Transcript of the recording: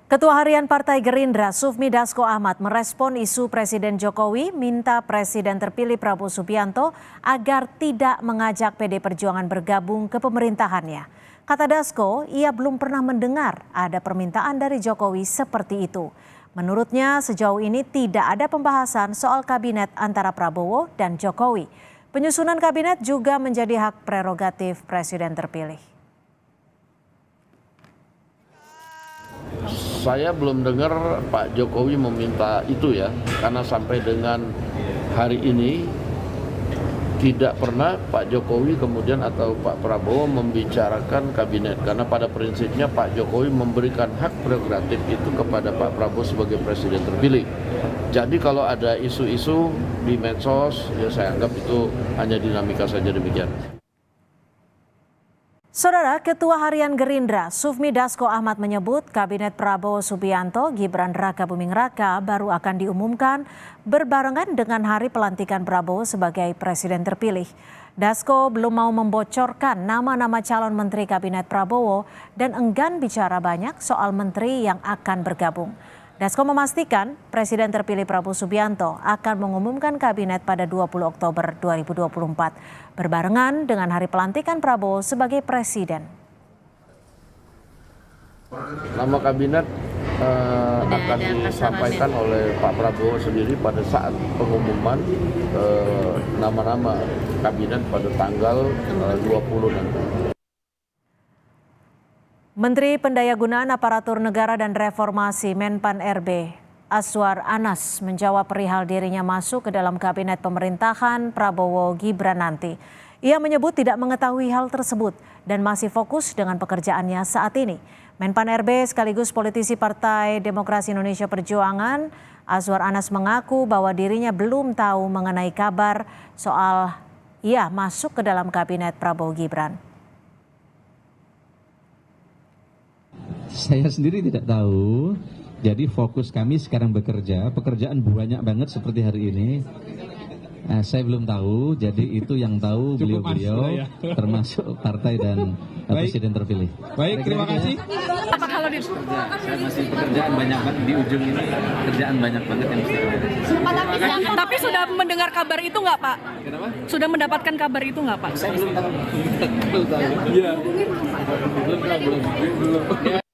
Ketua Harian Partai Gerindra, Sufmi Dasko Ahmad, merespon isu Presiden Jokowi minta Presiden terpilih Prabowo Subianto agar tidak mengajak PD Perjuangan bergabung ke pemerintahannya. Kata Dasko, ia belum pernah mendengar ada permintaan dari Jokowi seperti itu. Menurutnya, sejauh ini tidak ada pembahasan soal kabinet antara Prabowo dan Jokowi. Penyusunan kabinet juga menjadi hak prerogatif Presiden terpilih. Saya belum dengar Pak Jokowi meminta itu ya, karena sampai dengan hari ini tidak pernah Pak Jokowi kemudian atau Pak Prabowo membicarakan kabinet. Karena pada prinsipnya Pak Jokowi memberikan hak prerogatif itu kepada Pak Prabowo sebagai presiden terpilih. Jadi kalau ada isu-isu di medsos, ya saya anggap itu hanya dinamika saja demikian. Saudara, Ketua Harian Gerindra, Sufmi Dasko Ahmad menyebut Kabinet Prabowo Subianto, Gibran Raka Buming Raka baru akan diumumkan berbarengan dengan hari pelantikan Prabowo sebagai presiden terpilih. Dasko belum mau membocorkan nama-nama calon menteri Kabinet Prabowo dan enggan bicara banyak soal menteri yang akan bergabung. Dasko memastikan Presiden terpilih Prabowo Subianto akan mengumumkan kabinet pada 20 Oktober 2024 berbarengan dengan hari pelantikan Prabowo sebagai presiden. Nama kabinet akan disampaikan oleh Pak Prabowo sendiri pada saat pengumuman nama-nama kabinet pada tanggal 20 nanti. Menteri Pendayagunaan Aparatur Negara dan Reformasi Menpan RB, Azwar Anas, menjawab perihal dirinya masuk ke dalam kabinet pemerintahan Prabowo Gibran nanti. Ia menyebut tidak mengetahui hal tersebut dan masih fokus dengan pekerjaannya saat ini. Menpan RB sekaligus politisi Partai Demokrasi Indonesia Perjuangan, Azwar Anas mengaku bahwa dirinya belum tahu mengenai kabar soal ia masuk ke dalam kabinet Prabowo Gibran. Saya sendiri tidak tahu, jadi fokus kami sekarang bekerja, pekerjaan banyak banget seperti hari ini. Saya belum tahu, jadi itu yang tahu beliau-beliau, termasuk partai dan presiden terpilih. Baik, terima kasih. Apa kalau di Saya masih pekerjaan banyak banget di ujung ini, kerjaan banyak banget yang mesti dilakukan. Tapi sudah mendengar kabar itu nggak, Pak? Kenapa? Sudah mendapatkan kabar itu nggak, Pak? Saya belum tahu. Belum tahu. Iya. Belum tahu.